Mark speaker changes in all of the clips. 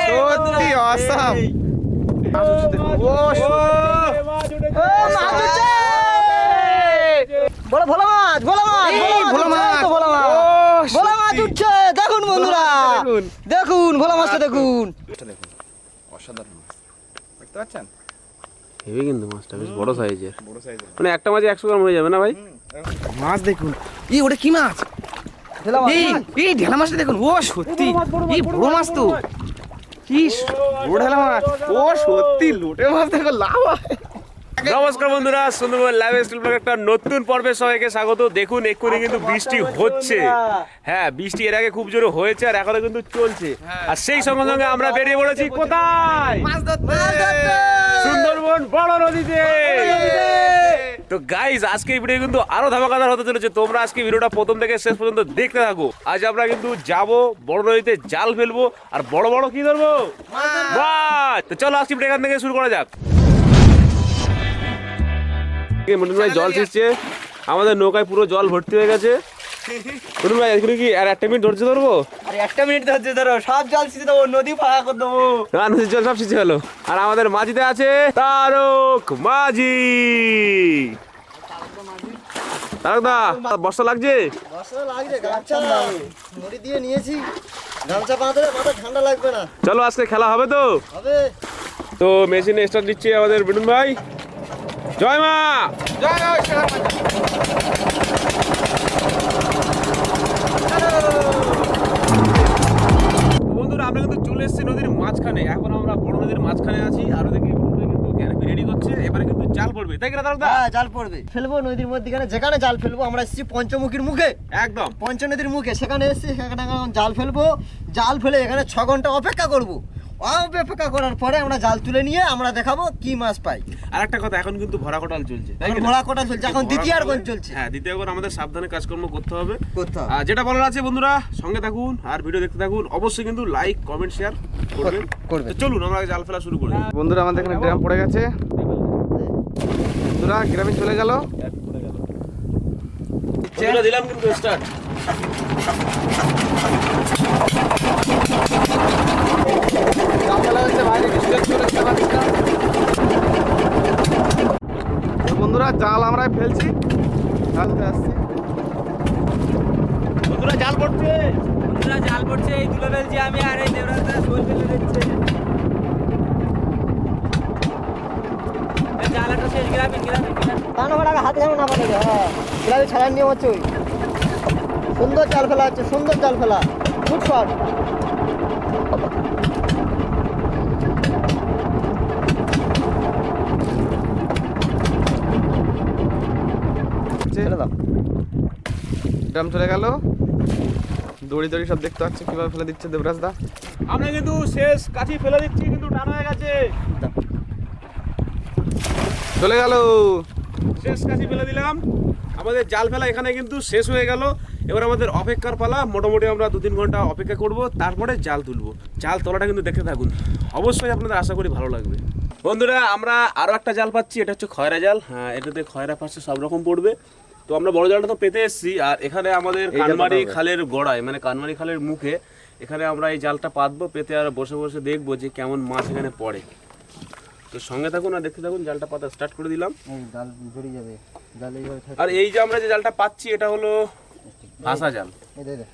Speaker 1: সত্যি অসাম।
Speaker 2: ভোলা মাছ, ভোলা মাছ,
Speaker 1: ভোলা মাছ,
Speaker 2: ভোলা মাছ, ভোলা মাছ উঠছে। দেখুন বন্ধুরা, দেখুন ভোলা মাছটা দেখুন।
Speaker 1: অসাধারণ মাছ দেখতে পাচ্ছেন?
Speaker 3: হেভি কিন্তু মাছটা বেশ বড় সাইজের, মানে একটা মাছ 100 গ্রাম হয়ে যাবে না ভাই?
Speaker 1: মাছ দেখুন, এই ওটা কি মাছ? এই ঢেলা মাছটা দেখুন, ও সত্যি এই বড় মাছ তো, কি বড় ঢেলা মাছ, ও সত্যি লোটে মাছ দেখো লাভ হয়।
Speaker 3: নমস্কার বন্ধুরা, সুন্দরবন লাইভ স্টিল ব্লগ একটা নতুন পর্বে সবাইকে স্বাগত। দেখুন এক্ষুনি কিন্তু বৃষ্টি হচ্ছে, হ্যাঁ বৃষ্টি এর আগে খুব জোরে হয়েছে আর এখনো কিন্তু চলছে। আর সেই সঙ্গে সঙ্গে আমরা বেরিয়ে পড়েছি কোথায়? সুন্দরবন বড় নদীতে। তো গাইস, আজকে এই ভিডিও কিন্তু আরো ধামাকাদার হতে চলেছে। তোমরা আজকে ভিডিওটা প্রথম থেকে শেষ পর্যন্ত দেখতে থাকো। আজ আমরা কিন্তু যাব বড় নদীতে, জাল ফেলবো আর বড় বড় কি ধরবো, মাছ। তো চলো আজকে ভিডিও এখান থেকে শুরু করা যাক। মন্টু ভাই জল ছিটছে, আমাদের নৌকায় পুরো জল ভর্তি হয়ে গেছে। মন্টু ভাই এখানে কি আর একটা মিনিট ধরছে ধরবো?
Speaker 2: আরে একটা মিনিট ধরছে, ধরো সব জল ছিঁচে দেবো, নদী ফাঁকা করে দেবো।
Speaker 3: না, নদীর জল সব ছিঁচে হলো। আর আমাদের মাঝিতে আছে তারক মাঝি। তারক দা, বর্ষা লাগছে?
Speaker 2: বর্ষা লাগছে, গামছা নদী দিয়ে নিয়েছি, গামছা বাঁধলে মাথা ঠান্ডা লাগবে না।
Speaker 3: চলো আজকে খেলা হবে তো?
Speaker 2: হবে।
Speaker 3: তো মেশিনে স্টার্ট দিচ্ছে আমাদের বিটুন ভাই। জয় মা,
Speaker 1: জয় জয় শ্রীরাম।
Speaker 3: বন্ধুরা আমরা কিন্তু চলে এসেছি নদীর মাঝখানে। এখন আমরা বড় নদীর মাঝখানে আছি আর ওদিকে কিন্তু ক্যানোপি রেডি করছে। এবারে কিন্তু জাল পড়বে, তাই কি না তারক দা?
Speaker 2: হ্যাঁ, জাল পড়বে, ফেলবো নদীর মধ্যখানে, যেখানে জাল ফেলবো। আমরা এসেছি পঞ্চমুখীর মুখে,
Speaker 3: একদম
Speaker 2: পঞ্চনদীর মুখে, সেখানে এসেছি। সেখানে এখন জাল ফেলবো। জাল ফেলে এখানে 6 ঘন্টা অপেক্ষা করবো। অপেক্ষা করার পরে আমরা জাল তুলে নিয়ে আমরা দেখাবো কি মাছ পাই।
Speaker 3: আর একটা কথা, এখন কিন্তু ভরা কোটাল চলছে, তাই
Speaker 2: এখন
Speaker 3: কি না?
Speaker 2: ভোলা কোটা চলছে, এখন দ্বিতীয় আর চলছে।
Speaker 3: হ্যাঁ, দ্বিতীয় করে আমাদের সাবধানে কাজকর্ম করতে হবে।
Speaker 2: আর
Speaker 3: যেটা বলার আছে বন্ধুরা, সঙ্গে থাকুন আর ভিডিও দেখতে থাকুন। অবশ্যই কিন্তু লাইক কমেন্ট শেয়ার করবেন। তো চলুন আমরা জাল ফেলা শুরু করি।
Speaker 1: বন্ধুরা আমাদের এখানে ড্রাম পড়ে গেছে, বন্ধুরা গ্রামে চলে গেল।
Speaker 3: দিলাম কিন্তু স্টার্ট।
Speaker 1: বন্ধুরা জাল আমরা ফেলছি, ঢালতে আসছি।
Speaker 3: বন্ধুরা জাল পড়ছে,
Speaker 2: বন্ধুরা জাল পড়ছে, এই তুলে ফেলছি আমি, আর এই দেবরাজদা শোল ফেলে দিচ্ছে। জালাটা শেষ, গ্রামীণ হাতে যেমন না পাঠাবে। হ্যাঁ, গ্রামীণ ছাড়ার নিয়ম হচ্ছে ওই। সুন্দর জাল ফেলা হচ্ছে, সুন্দর জাল ফেলা, গুড শট।
Speaker 1: ড্রাম চলে গেল, দড়ি দড়ি সব দেখতে পাচ্ছি কিভাবে ফেলে দিচ্ছে দেবরাজ দা।
Speaker 3: আমরা কিন্তু শেষ কাছি ফেলে দিচ্ছি, কিন্তু টান হয়ে গেছে।
Speaker 1: চলে গেল,
Speaker 3: শেষ কাছি ফেলে দিলাম। আমাদের জাল ফেলা এখানে কিন্তু শেষ হয়ে গেল। এবার আমাদের অপেক্ষার পালা। মোটামুটি আমরা 2-3 ঘন্টা অপেক্ষা করব, তারপরে জাল তুলবো। জাল তোলাটা কিন্তু দেখতে থাকুন, অবশ্যই আপনাদের আশা করি ভালো লাগবে। বন্ধুরা আমরা আরও একটা জাল পাচ্ছি, এটা হচ্ছে খয়রা জাল। হ্যাঁ, এটাতে খয়রা পাচ্ছে সব রকম পড়বে। তো আমরা বড় জালটা তো পেতে এসেছি, আর এখানে আমাদের কানমারি খালের গোড়ায়, মানে কানমারি খালের মুখে, এখানে আমরা এই জালটা পাতবো, পেতে আর বসে বসে দেখবো যে কেমন মাছ এখানে পড়ে। তো সঙ্গে থাকুন আর দেখতে থাকুন। জালটা পাতা স্টার্ট করে দিলাম।
Speaker 2: জাল জড়িয়ে যাবে, জাল এইভাবে থাকে।
Speaker 3: আর এই যে আমরা যে জালটা পাচ্ছি, এটা হলো ভাসা জাল।
Speaker 2: এই দে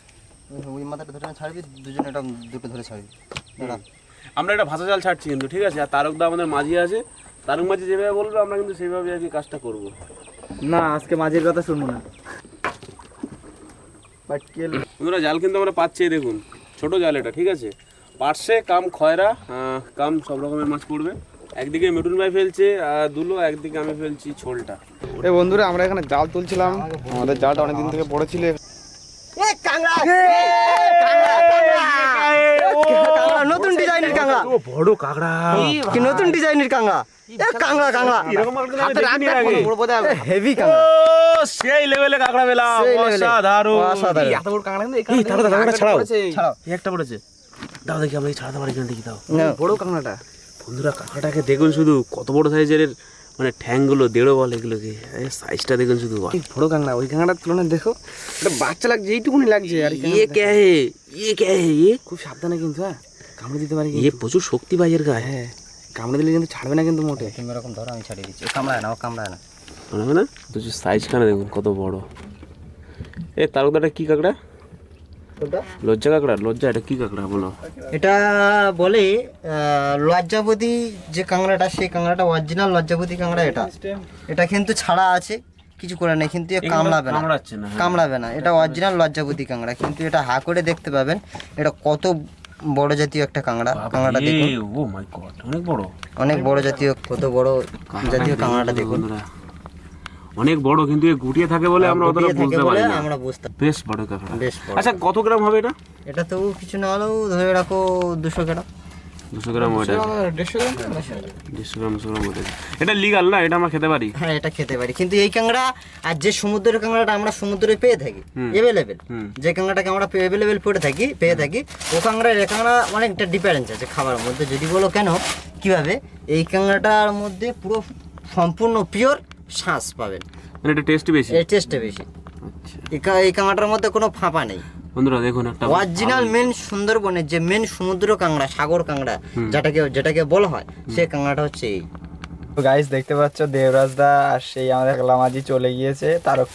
Speaker 2: ওই মাথাটা ধরে ছাড়বি, দুজনে এটা দুটো ধরে ছাড়বি। দাঁড়া,
Speaker 3: আমরা এটা ভাসা জাল ছাড়ছি কিন্তু, ঠিক আছে? আর তারকদা আমাদের মাঝি আছে, তারক মাঝি যেভাবে বলবে আমরা কিন্তু সেইভাবে আর কি কাজটা করব।
Speaker 2: না আজকে মাঝির কথা শুনবো না। পাটকেল
Speaker 3: বন্ধুরা জাল কিন্তু আমরা পাচ্ছি, দেখুন ছোট জাল এটা, ঠিক আছে? পার্শে কাম খয়রা কাম সব রকমের মাছ পড়বে। একদিকে মিঠুন ভাই ফেলছে দুলো, একদিকে আমি ফেলছি ছোলটা।
Speaker 1: এই বন্ধুরা আমরা এখানে জাল তুলছিলাম, আমাদের জালটা অনেকদিন থেকে পড়েছিল।
Speaker 2: নতুন ডিজাইনের কাঁকড়া,
Speaker 3: বড় কাঁকড়া,
Speaker 2: কি নতুন ডিজাইনের কাঁকড়া, কাঁকড়া কাঁকড়া হেভি কাঁকড়া,
Speaker 3: সেই লেভেলে কাঁকড়া পেলাম, অসাধারণ।
Speaker 2: এত বড় কাঁকড়া কিন্তু
Speaker 3: এই কাঁকড়া ছাড়াও, এই একটা পড়েছে, দাও দেখি আমরা এই ছাড়াতে পারি কিনা দেখি, দাও
Speaker 2: বড় কাঁকড়াটা।
Speaker 3: বন্ধুরা কাঁকড়াটাকে দেখুন শুধু, কত বড় সাইজের মানে ঠ্যাংগুলো দেড়ো বল এগুলোকে, সাইজটা দেখুন শুধু।
Speaker 1: এই বড় কাঁকড়া, ওই কাঁকড়ার তুলনায় দেখো এটা বাচ্চা লাগছে, এইটুকুনি লাগছে। আর এই
Speaker 3: ये
Speaker 1: কাঁকড়াটা
Speaker 3: क्या है, ये क्या है ये?
Speaker 1: খুব সাবধানে কিন্তু, হ্যাঁ কামড়ে দিতে পারি
Speaker 3: ये
Speaker 1: কিন্তু।
Speaker 3: প্রচুর শক্তি ভাই এর গায়ে।
Speaker 1: হ্যাঁ কামড়ে দিলে কিন্তু ছাড়বে না কিন্তু মোটে।
Speaker 2: তুমি এরকম ধরো, আমি ছাড়িয়ে দিচ্ছি। ও কামড়ায় না, ও কামড়ায় না।
Speaker 3: মনে হয় না তো, সাইজখানে দেখুন কত বড়। এ তারকদাটা কি কাঁকড়া? লজ্জা কাঁকড়া? লজ্জা, এটা কি কাঁকড়া বলো?
Speaker 2: এটা বলে লজ্জাপতি যে কাঁকড়াটা, সেই কাঁকড়াটা অরিজিনাল লজ্জাপতি কাঁকড়া। এটা কিন্তু ছাড়া আছে, কিছু করে নেই, কিন্তু এ কামড়াবে না,
Speaker 3: কামড়াচ্ছে না, হ্যাঁ।
Speaker 2: কামড়াবে না। এটা অরিজিনাল লজ্জাপতি কাঁকড়া, কিন্তু এটা হা করে দেখতে পাবেন। এটা কত বড় জাতীয় একটা কাঁকড়া। কাঁকড়াটা দেখুন,
Speaker 3: ও মাই গড, অনেক বড়,
Speaker 2: অনেক বড় জাতীয়, কত বড় জাতীয় কাঁকড়াটা দেখুন।
Speaker 3: বন্ধুরা, অনেক বড়, কিন্তু এ গুটিয়ে থাকে বলে আমরা অতটা
Speaker 2: গুটিয়ে থাকে
Speaker 3: বুঝতে
Speaker 2: বলে
Speaker 3: পারি না।
Speaker 2: আমরা বুঝতে,
Speaker 3: বেশ বড় কাঁকড়া।
Speaker 2: বেশ বড়।
Speaker 3: আচ্ছা কত গ্রাম হবে এটা?
Speaker 2: এটা তো কিছু না হলেও ধরে রাখো 200 গ্রাম।
Speaker 3: 200 গ্রাম ওটা,
Speaker 1: 150 গ্রাম
Speaker 3: 200 গ্রাম ওটা। এটা লিগাল না? এটা আমরা খেতে পারি?
Speaker 2: হ্যাঁ এটা খেতে পারি, কিন্তু এই কাঁকড়া আর যে সমুদ্রের কাঁকড়াটা আমরা সমুদ্রে পেয়ে থাকি এভেলেবেল, যে কাঁকড়াটাকে আমরা এভেলেবেল পেয়ে থাকি, ও কাঁকড়া এ কাঁকড়া অনেকটা ডিফারেন্স আছে খাবারের মধ্যে। যদি বলো কেন কিভাবে, এই কাঁকড়াটার মধ্যে পুরো সম্পূর্ণ পিওর শ্বাস পাবেন,
Speaker 3: মানে এটা টেস্ট বেশি।
Speaker 2: এর টেস্টে বেশি।
Speaker 3: আচ্ছা
Speaker 2: এই কাঁকড়াটার মধ্যে কোনো ফাঁপা নেই।
Speaker 3: বন্ধুরা দেখুন, একটা
Speaker 2: অরিজিনাল মেন সুন্দরবনের যে মেন সমুদ্র কাঁকড়া, সাগর কাঁকড়া যেটাকে বলা হয়, সেই কাঁকড়াটা হচ্ছে এই।
Speaker 4: তো গাইস দেখতে পাচ্ছ দেবরাজ দা আর সেই আমাদের কালামাজি চলে গিয়েছে তারক।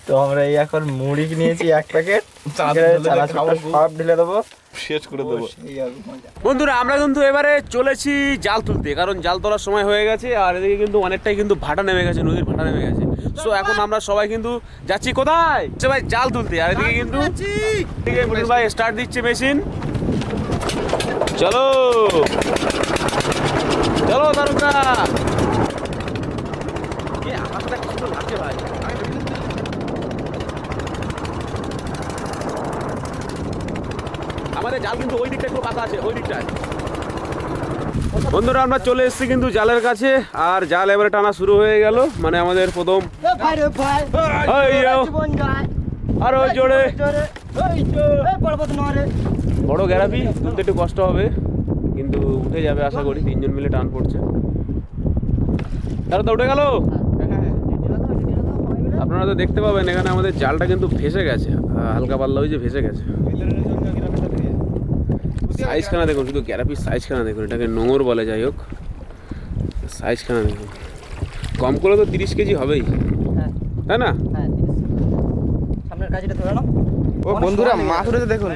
Speaker 4: তো আমরা এই এখন মুড়ি নিয়েছি 1 প্যাকেট, সব ঢেলে দেবো,
Speaker 1: শেষ করে দেবো।
Speaker 3: বন্ধুরা আমরা কিন্তু এবারে চলেছি জাল তুলতে, কারণ জাল তোলার সময় হয়ে গেছে। আর এদিকে কিন্তু অনেকটাই কিন্তু ভাটা নেমে গেছে, নদীর ভাটা নেমে গেছে। সো এখন আমরা সবাই কিন্তু যাচ্ছি কোথায়, সবাই জাল তুলতে। আর এদিকে কিন্তু এদিকে মুনির ভাই স্টার্ট দিচ্ছে মেশিন। চলো চলো তারকা, এই আকাশটা কি সুন্দর লাগছে ভাই। আমাদের জাল কিন্তু ওই দিকটা একটু কাঁচা আছে, ওই দিকটায়। বন্ধুরা আমরা চলে এসেছি কিন্তু জালের কাছে, আর জাল এবারে টানা শুরু হয়ে গেল। মানে আমাদের প্রথম আরো জোরে বড় গ্যারাপি তুলতে একটু কষ্ট হবে, কিন্তু উঠে যাবে আশা করি। 3 জন মিলে টান পড়ছে। তারা তো উঠে গেল। আপনারা তো দেখতে পাবেন এখানে আমাদের জালটা কিন্তু ভেসে গেছে, হালকা পাল্লা হয়েছে, ভেসে গেছে। সাইজখানা দেখুন, শুধু গ্যারাপির সাইজখানা দেখুন, এটাকে নোঙর বলে। যাই হোক, সাইজখানা দেখুন, কম করে তো 30 কেজি হবেই, তাই না?
Speaker 2: সামনের কাজটা ধরে নাও।
Speaker 1: ও বন্ধুরা মাছ উঠেছে দেখুন।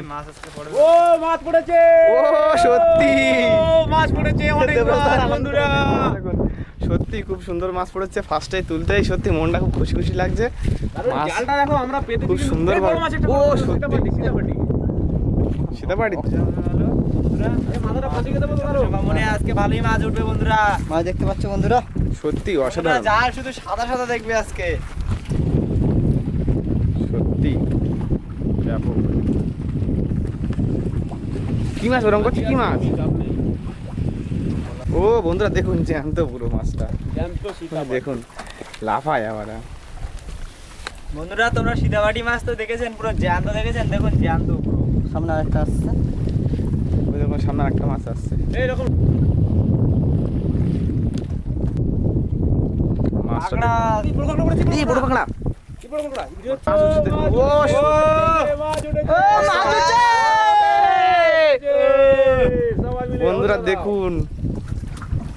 Speaker 3: ও মাছ পড়েছে,
Speaker 1: ও সত্যি
Speaker 3: মাছ পড়েছে অনেক বন্ধুরা।
Speaker 1: সত্যি খুব সুন্দর মাছ পড়েছে। ফার্স্টে তুলতেই সত্যি মনটা খুব খুশি খুশি লাগছে। মাছ
Speaker 3: জালটা দেখো আমরা পেতে
Speaker 1: খুব সুন্দর
Speaker 3: বড় মাছ একটা।
Speaker 1: ও
Speaker 3: ও
Speaker 1: সত্যি
Speaker 3: সীতাপাটি
Speaker 1: সীতাপাটি
Speaker 3: মাথাটা ফাঁসিয়ে দেবো তো।
Speaker 4: মনে আজকে ভালোই মাছ উঠবে বন্ধুরা।
Speaker 2: মাছ দেখতে পাচ্ছ বন্ধুরা,
Speaker 1: সত্যি অসাধারণ,
Speaker 4: জাল শুধু সাদা সাদা দেখবে আজকে।
Speaker 1: সত্যি ব্যাপক। কি মাছ ওরকম করছে? কি মাছ? ও বন্ধুরা দেখুন জ্যান্ত পুরো মাছটা, দেখুন লাফায় আবার।
Speaker 4: বন্ধুরা তোমরা সীতাবাটি মাছ তো দেখেছেন, পুরো জ্যান্ত দেখেছেন, দেখুন জ্যান্ত পুরো।
Speaker 2: সামনে আরেকটা আসছে,
Speaker 1: ওই দেখুন সামনে একটা মাছ আসছে।
Speaker 3: এইরকম
Speaker 1: মাছটা
Speaker 4: কাঁকড়া,
Speaker 1: দেখুন।
Speaker 3: বড় কাঁকড়া পড়েছে,
Speaker 1: এই বড় কাঁকড়া।
Speaker 3: কি বড় কাঁকড়া?
Speaker 1: মাছ উঠছে দেখুন। ও
Speaker 3: মাছ উঠেছে,
Speaker 1: মাছ উঠছে।
Speaker 3: সবাই মিলে
Speaker 1: বন্ধুরা দেখুন,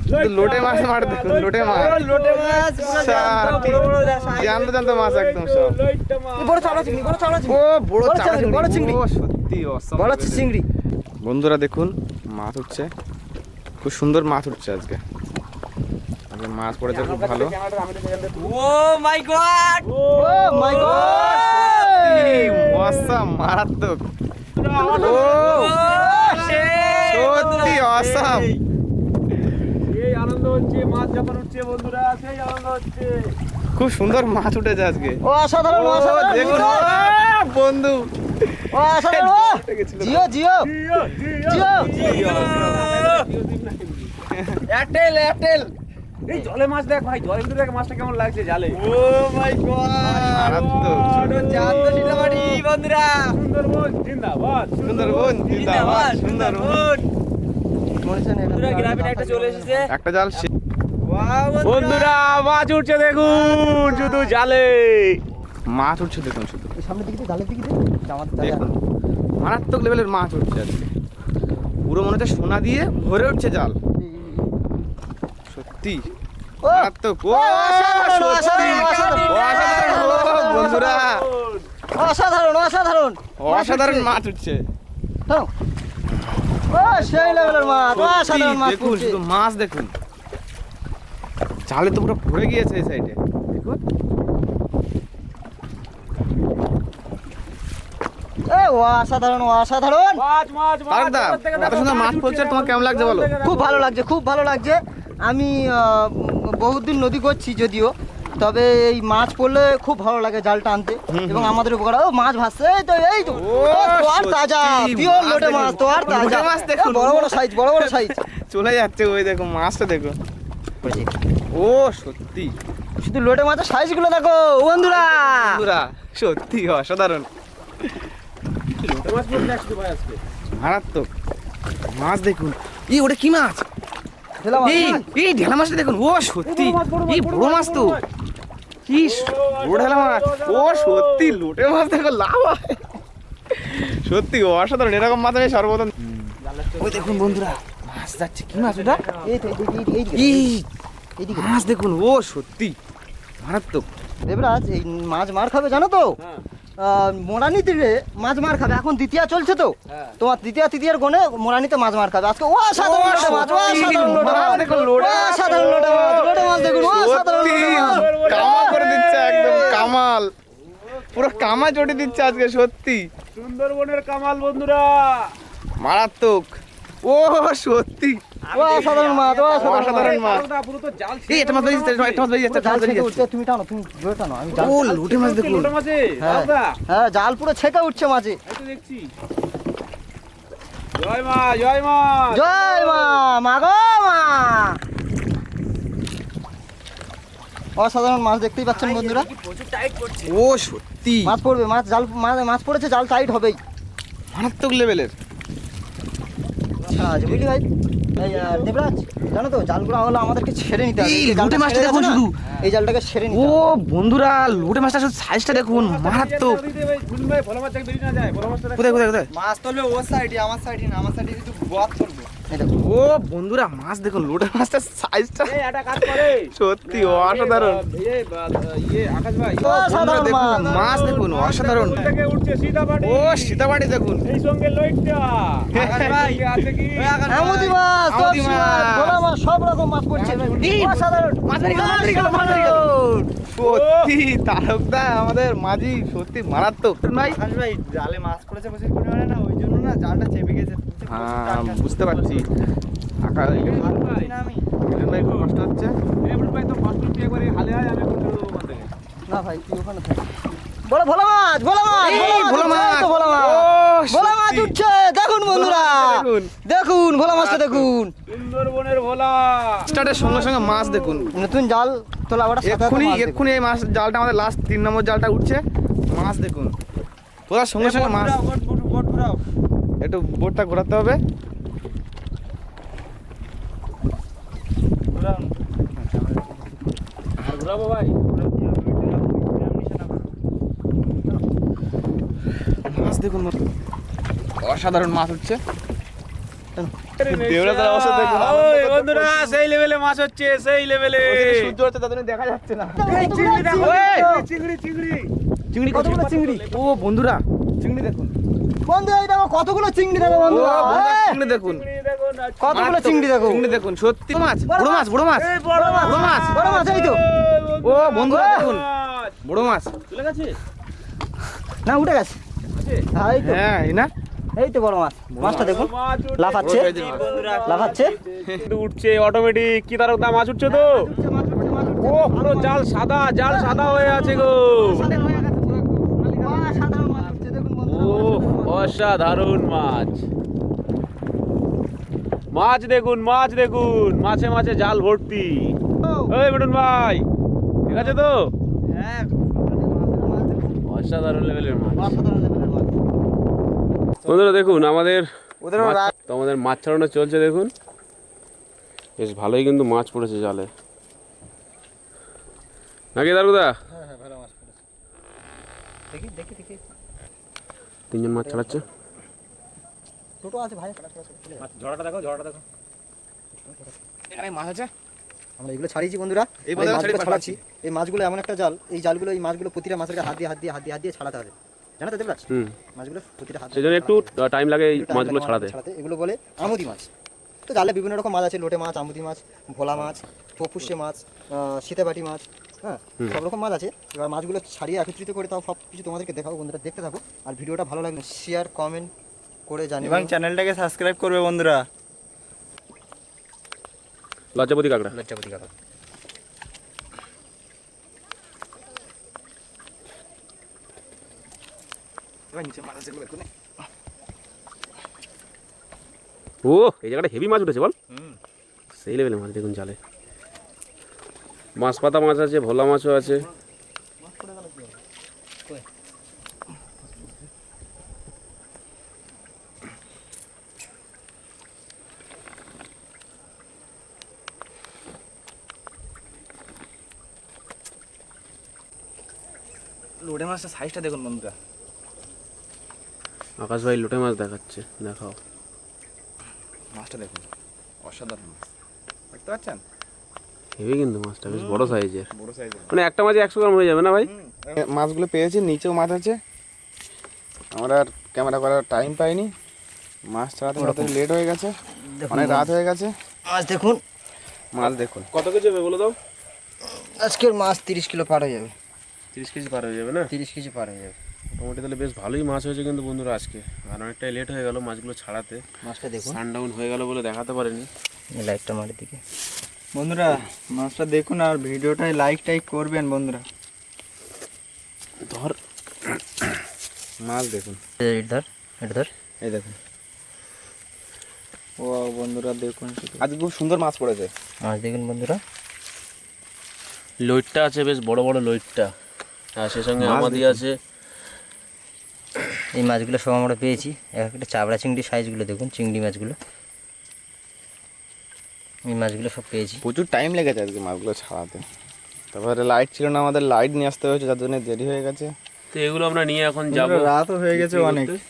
Speaker 1: শুধু লোটে মাছ মার দেখুন, লোটে মাছ,
Speaker 4: লোটে মাছ, পুরো জ্যান্ত, বড় বড়
Speaker 1: জ্যান্ত জ্যান্ত মাছ একদম সব।
Speaker 3: লইট্টা মাছ।
Speaker 2: বড় চাওড়া চিংড়ি, বড় চাওড়া চিংড়ি।
Speaker 1: ও বড়
Speaker 2: বড়
Speaker 1: চাপা
Speaker 2: চিংড়ি, বড় চিংড়ি।
Speaker 1: ও সত্যি awesome
Speaker 2: বড়
Speaker 1: লেগেছে।
Speaker 2: চিংড়ি।
Speaker 1: বন্ধুরা দেখুন মাছ উঠছে, খুব সুন্দর মাছ উঠছে আজকে। আজকে মাছ পড়েছে খুব ভালো।
Speaker 4: ও মাই গড,
Speaker 3: ও
Speaker 2: মাই গড,
Speaker 1: awesome, মারাত্মক। ও সত্যি awesome।
Speaker 3: এই আনন্দ হচ্ছে, মাছ যখন উঠছে বন্ধুরা, সেই আনন্দ হচ্ছে।
Speaker 1: খুব সুন্দর মাছ উঠেছে আজকে।
Speaker 2: ও অসাধারণ,
Speaker 1: ও,
Speaker 2: অসাধারণ
Speaker 1: দেখুন ও, বন্ধু
Speaker 2: ও অসাধারণ, ও জিও জিও জিও।
Speaker 4: এয়ারটেল এয়ারটেল।
Speaker 3: এই জলে মাছ দেখ ভাই, জলের ভিতরে দেখ মাছটা কেমন লাগছে জালে।
Speaker 4: ও মাই গড,
Speaker 1: মারাত্মক।
Speaker 4: জ্যান্ত সীতাবাটি বন্ধুরা।
Speaker 3: সুন্দরবন জিন্দাবাদ,
Speaker 1: সুন্দরবন জিন্দাবাদ, সুন্দরবন।
Speaker 4: বন্ধুরা গ্রামীণ একটা চলে এসেছে।
Speaker 1: একটা জাল শেষ।
Speaker 3: বন্ধুরা মাছ উঠছে দেখুন শুধু জালে।
Speaker 1: মাছ উঠছে দেখুন শুধু,
Speaker 2: সামনের দিকে জালের দিকে
Speaker 1: দেখুন মারাত্মক লেভেলের মাছ উঠছে আজকে। পুরো মনে হচ্ছে সোনা দিয়ে ভরে উঠছে জাল, সত্যি মারাত্মক। ও সত্যি অসাধারণ, ও বন্ধুরা
Speaker 2: অসাধারণ অসাধারণ
Speaker 1: অসাধারণ মাছ উঠছে।
Speaker 2: সেই লেভেলের মাছ, অসাধারণ মাছ
Speaker 1: দেখুন
Speaker 2: উঠছে।
Speaker 1: শুধু মাছ দেখুন, জালে তো পুরো ভরে গিয়েছে এই সাইডে দেখুন।
Speaker 2: অসাধারণ অসাধারণ।
Speaker 1: তারকদা এত সুন্দর মাছ পড়ছে, তোমার কেমন লাগছে বলো?
Speaker 2: খুব ভালো লাগছে, খুব ভালো লাগছে। আমি বহুদিন নদী করছি যদিও, তবে এই মাছ পড়লে খুব ভালো লাগে জাল টানতে এবং আমাদের উপকার। ও মাছ ভাসছে, এই তো এই তো তো আর তাজা পিওর লোটে মাছ, তো আর তাজা
Speaker 1: লোটে মাছ দেখুন,
Speaker 2: বড় বড় সাইজ, বড় বড় সাইজ
Speaker 1: চলে যাচ্ছে ওই দেখো মাছটা দেখো। ও সত্যি
Speaker 2: শুধু লোটে মাছের সাইজগুলো দেখো বন্ধুরা।
Speaker 1: বন্ধুরা সত্যি অসাধারণ মারাত্মক মাছ দেখুন। ওটা কি মাছ? এই ঢেলা মাছটা দেখুন, ও সত্যি এই বড় মাছ তো, কি বড় ঢেলা মাছ। ও সত্যি লোটে মাছ দেখো, লাভ হয় সত্যি অসাধারণ। এরকম মাছ আমি সর্বপ্রথম। ওই দেখুন বন্ধুরা মাছ যাচ্ছে, কি মাছ ওটা? মাছ দেখুন, ও সত্যি মারাত্মক।
Speaker 2: দেবরাজ এই মাছ মার খাবে জানো তো? মোরানি তীরে মাছ মার খাবে, এখন দ্বিতীয়া চলছে তো, তোমার দ্বিতীয় তৃতীয়ার গনে মোরানিতে মাছ মার খাবে আজকে। অসাধারণ লোটে মাছ, অসাধারণ লোটে মাছ দেখুন, অসাধারণ লোটে মাছ, লোটে মাছ দেখুন, অসাধারণ লোটে মাছ।
Speaker 1: কামাল করে দিচ্ছে একদম, কামাল পুরো কামা চটে দিচ্ছে আজকে সত্যি।
Speaker 3: সুন্দরবনের কামাল বন্ধুরা,
Speaker 1: মারাত্মক। ও সত্যি
Speaker 2: অসাধারণ মাছ,
Speaker 1: অসাধারণ মাছ।
Speaker 3: পুরো তো জাল
Speaker 1: এই এটা মাছ বেরিয়ে যাচ্ছে, একটা মাছ বেরিয়ে যাচ্ছে, একটা
Speaker 2: জাল
Speaker 1: মাছ বেরিয়ে
Speaker 2: ছেঁকে
Speaker 1: যাচ্ছে।
Speaker 2: উঠছে, তুমি টানো, তুমি জোরে টানো, আমি জাল।
Speaker 1: ও লোটে মাছ দেখুন,
Speaker 3: লোটে মাছে
Speaker 2: হ্যাঁ হ্যাঁ, জাল পুরো ছেঁকে উঠছে মাঝে।
Speaker 3: এই তো দেখছি। জয় মা, জয় মা,
Speaker 2: জয় মা, মা গো মা। অসাধারণ মাছ দেখতেই পাচ্ছেন বন্ধুরা।
Speaker 1: ও সত্যি
Speaker 2: মাছ পড়বে, মাছ জাল, মাছ পড়েছে, জাল টাইট হবেই।
Speaker 1: মারাত্মক লেভেলের।
Speaker 2: আচ্ছা বুঝলি ভাই, এই দেবরাজ জানো তো জালগুলো হলো আমাদেরকে ছেড়ে নিতে হবে।
Speaker 1: এই
Speaker 2: এই জালটা
Speaker 1: লোটে মাছটা
Speaker 2: ছেড়ে
Speaker 1: দেখুন
Speaker 2: গেছে না,
Speaker 1: শুধু।
Speaker 2: এই জালটাকে ছেড়ে
Speaker 1: ও
Speaker 2: নিতে হবে।
Speaker 1: বন্ধুরা লোটে মাছটা শুধু সাইজটা দেখুন, মারাত্মক।
Speaker 3: ভাই ভালো মাছ দেখতে না যায়, ভালো মাছটা
Speaker 1: কোথায় কোথায় কোথায়?
Speaker 4: মাছ তুলবে ওর সাইডে, আমার সাইডে না, আমার সাইডে কিন্তু বদ তুলবে।
Speaker 2: এই দেখো,
Speaker 1: ও বন্ধুরা মাছ দেখুন, লোটে মাছটা সাইজটা
Speaker 3: এই একটা কাজ করে
Speaker 1: সত্যি অসাধারণ।
Speaker 3: আকাশ ভাই
Speaker 2: অসাধারণ
Speaker 1: দেখুন
Speaker 2: মাছ।
Speaker 1: মাছ দেখুন অসাধারণ।
Speaker 3: থেকে উঠছে সীতাবাড়ি,
Speaker 1: ও সীতাবাড়ি দেখুন,
Speaker 3: এই সঙ্গে লইটটা আকাশ ভাই আছে কি?
Speaker 2: আমুদি মাছ,
Speaker 1: আমুদি
Speaker 2: তরসি মাছ,
Speaker 1: মাছ,
Speaker 2: ভোলা মাছ, সব রকম মাছ পড়ছে। অসাধারণ
Speaker 1: মাছ বেরিয়ে গেল, মাছ বেরিয়ে গেল, মাছ বেরিয়ে গেল। সত্যি তারকদা আমাদের মাঝি সত্যি মারাত্মক ভাই।
Speaker 4: আকাশ ভাই জালে মাছ পড়েছে প্রচুর পরিমাণে না, ওই জন্য না জালটা চেপে গেছে।
Speaker 1: হ্যাঁ বুঝতে পারছি। আকাশ
Speaker 3: ভাই
Speaker 4: আমি
Speaker 1: ভাই খুব কষ্ট হচ্ছে।
Speaker 3: এবার ভাই তো কষ্ট দিয়ে একবারে হালে হালে আমি করতে দেবো ওখান থেকে।
Speaker 2: না ভাই তুই ওখানে থাক। বড় ভোলা মাছ, ভোলা মাছ,
Speaker 1: এই
Speaker 2: ভোলা
Speaker 1: ভোলা
Speaker 2: মাছ,
Speaker 1: মাছ।
Speaker 2: এই তো ভোলা মাছ।
Speaker 1: ও,
Speaker 2: ভোলা মাছ
Speaker 1: সত্যি।
Speaker 2: উঠছে, দেখুন বন্ধুরা,
Speaker 1: দেখুন।
Speaker 2: দেখুন ভোলা মাছটা দেখুন।
Speaker 3: সুন্দরবনের ভোলা
Speaker 1: স্টার্টের সঙ্গে সঙ্গে মাছ দেখুন।
Speaker 2: নতুন জাল তোলা ওটা সাথে সাথে
Speaker 1: এক্ষুনি
Speaker 2: মাছ দেখুন।
Speaker 1: এক্ষুনি এই মাছ জালটা আমাদের লাস্ট 3 নম্বর জালটা উঠছে, মাছ দেখুন। তোলার সঙ্গে সঙ্গে মাছ। একটু বোটটা ঘোরাতে হবে।
Speaker 3: আর ঘুরাবো ভাই।
Speaker 1: মাছ দেখুন, অসাধারণ মাছ উঠছে। দেবরাজের অবস্থা দেখুন।
Speaker 3: ওই বন্ধুরা সেই লেভেলে মাছ হচ্ছে, সেই লেভেলে।
Speaker 1: সূর্য হচ্ছে তার জন্য দেখা যাচ্ছে না।
Speaker 3: চিংড়ি দেখো,
Speaker 1: ওই!
Speaker 3: চিংড়ি চিংড়ি।
Speaker 1: চিংড়ি
Speaker 2: কতগুলো চিংড়ি?
Speaker 1: ও বন্ধুরা চিংড়ি দেখুন।
Speaker 2: বন্ধু এই দেখো কতগুলো চিংড়ি দেখো
Speaker 1: ও
Speaker 2: বন্ধুরা,
Speaker 1: বন্ধুরা,
Speaker 2: এই,
Speaker 1: চিংড়ি দেখুন।
Speaker 3: চিংড়ি দেখো না।
Speaker 2: কতগুলো চিংড়ি দেখো।
Speaker 1: চিংড়ি দেখুন, সত্যি মাছ, বড় মাছ, বড় মাছ,
Speaker 3: এই বড় মাছ,
Speaker 1: বড় মাছ।
Speaker 2: বড় মাছ এই তো।
Speaker 1: ও বন্ধুরা দেখুন,
Speaker 3: মাছ।
Speaker 1: বড় মাছ।
Speaker 3: চলে গেছে?
Speaker 2: না উঠে গেছে।
Speaker 3: আছে?
Speaker 2: হ্যাঁ, এই তো,
Speaker 1: হ্যাঁ এই না
Speaker 2: এই তো বড় মাছ। মাছটা দেখুন
Speaker 3: মাছ উঠছে।
Speaker 2: লাফাচ্ছে, লাফাচ্ছে।
Speaker 3: কিন্তু উঠছে অটোমেটিক। কি তারক দা মাছ উঠছে তো? ও পুরো জাল সাদা, জাল সাদা হয়ে আছে গো। ও অসাধারণ মাছ। মাছ দেখুন, মাছ দেখুন, মাছে মাছে জাল ভর্তি। ওই বেটুন ভাই ঠিক আছে তো?
Speaker 4: হ্যাঁ
Speaker 3: অসাধারণ লেভেলের মাছ। বন্ধুরা দেখুন আমাদের
Speaker 2: ওদেরও
Speaker 3: মাছ- তো আমাদের মাছ ছাড়ানো চলছে দেখুন, বেশ ভালোই কিন্তু মাছ পড়েছে জালে। নাকি দারুদা
Speaker 2: দেখি দেখি দেখি
Speaker 3: তিনজন মাছ চালাচ্ছে।
Speaker 2: টোটো আছে ভাই,
Speaker 1: এখানে মাছ আছে।
Speaker 2: আমরা এগুলো ছাড়িয়েছি বন্ধুরা,
Speaker 1: এই
Speaker 2: এই
Speaker 1: বলে
Speaker 2: মাছগুলো
Speaker 1: ছাড়ি
Speaker 2: ছাড়াচ্ছি। এই মাছগুলো এমন একটা জাল, এই জালগুলো এই মাছগুলো প্রতিটা মাছের গায়ে হাত দিয়ে ছাড়াতে হবে, জানো তো দেবরাজ? মাছগুলো প্রতিটা হাত
Speaker 3: সেই জন্য একটু টাইম লাগে এই মাছগুলো ছাড়াতে।
Speaker 2: এগুলো বলে আমুদি মাছ। তো জালে বিভিন্ন রকম মাছ আছে, লোটে মাছ, আমুদি মাছ, ভোলা মাছ, পপুষ্যে মাছ, সীতাবাটি মাছ, হ্যাঁ সব রকম মাছ আছে। এবার মাছগুলো ছাড়িয়ে একত্রিত করে তাও সব কিছু তোমাদেরকে দেখাবো। বন্ধুরা দেখতে থাকো, আর ভিডিওটা ভালো লাগলে শেয়ার কমেন্ট করে জানিও
Speaker 4: এবং চ্যানেলটাকে সাবস্ক্রাইব করবে বন্ধুরা।
Speaker 3: লজ্জাপতি কাঁকড়া।
Speaker 2: লজ্জাপতি কাকা।
Speaker 1: এবার নিচে মাছ আছে দেখুন।
Speaker 3: ও এই জায়গাটা হেভি মাছ উঠেছে বল, সেই লেভেলের মাছ দেখুন জালে। মাছ পাতা মাছ আছে, ভোলা মাছও আছে।
Speaker 1: লোটে মাছটা সাইজটা দেখুন বন্ধুরা।
Speaker 3: আকাশ ভাই লোটে মাছ দেখাচ্ছে, দেখাও।
Speaker 1: মাছটা দেখুন, অসাধারণ মাছ দেখতে পাচ্ছেন।
Speaker 3: হেভি কিন্তু মাছটা বেশ বড় সাইজের,
Speaker 1: বড় সাইজের
Speaker 3: মানে একটা মাঝে 100 গ্রাম হয়ে যাবে না ভাই?
Speaker 1: মাছগুলো পেয়েছি, নিচেও মাছ আছে। আমরা আর ক্যামেরা করার টাইম পাইনি, মাছ ছাড়াতে ছাড়াতে লেট হয়ে গেছে, অনেক রাত হয়ে গেছে।
Speaker 2: মাছ দেখুন,
Speaker 1: মাছ দেখুন
Speaker 3: কত কেজি হবে বলে দাও?
Speaker 2: আজকের মাছ 30 কিলো পার হয়ে যাবে।
Speaker 3: 30 কেজি পার হয়ে যাবে না?
Speaker 2: 30 কেজি পার হয়ে যাবে।
Speaker 3: মোটামুটি তাহলে বেশ ভালোই মাছ হয়েছে কিন্তু বন্ধুরা আজকে। আর অনেকটাই লেট হয়ে গেল মাছগুলো ছাড়াতে,
Speaker 2: মাছটা দেখুন,
Speaker 3: সানডাউন হয়ে গেল বলে দেখাতে পারিনি।
Speaker 2: লাইটটা মারের দিকে।
Speaker 4: বন্ধুরা মাছটা দেখুন আর ভিডিওটায় লাইক টাইক করবেন বন্ধুরা।
Speaker 3: ধর
Speaker 1: মাছ দেখুন,
Speaker 2: এটা ধর।
Speaker 1: এই দেখুন।
Speaker 4: ও বন্ধুরা দেখুন শুধু।
Speaker 1: আজকে খুব সুন্দর মাছ পড়েছে।
Speaker 2: মাছ দেখুন বন্ধুরা,
Speaker 3: লইটটা আছে, বেশ বড় বড় লইটটা, আর সে সঙ্গে আমাদি আছে।
Speaker 2: এই মাছগুলো সব আমরা পেয়েছি। একটা চাবড়া চিংড়ি সাইজগুলো দেখুন, চিংড়ি মাছগুলো, এই মাছগুলো সব পেয়েছি।
Speaker 1: প্রচুর টাইম লেগেছে আজকে মাছগুলো ছাড়াতে। তারপরে লাইট ছিল না, আমাদের লাইট নিয়ে আসতে হয়েছে, যার জন্য দেরি হয়ে গেছে।
Speaker 3: তো এগুলো আমরা নিয়ে এখন যাবো।
Speaker 4: রাতও হয়ে গেছে অনেক।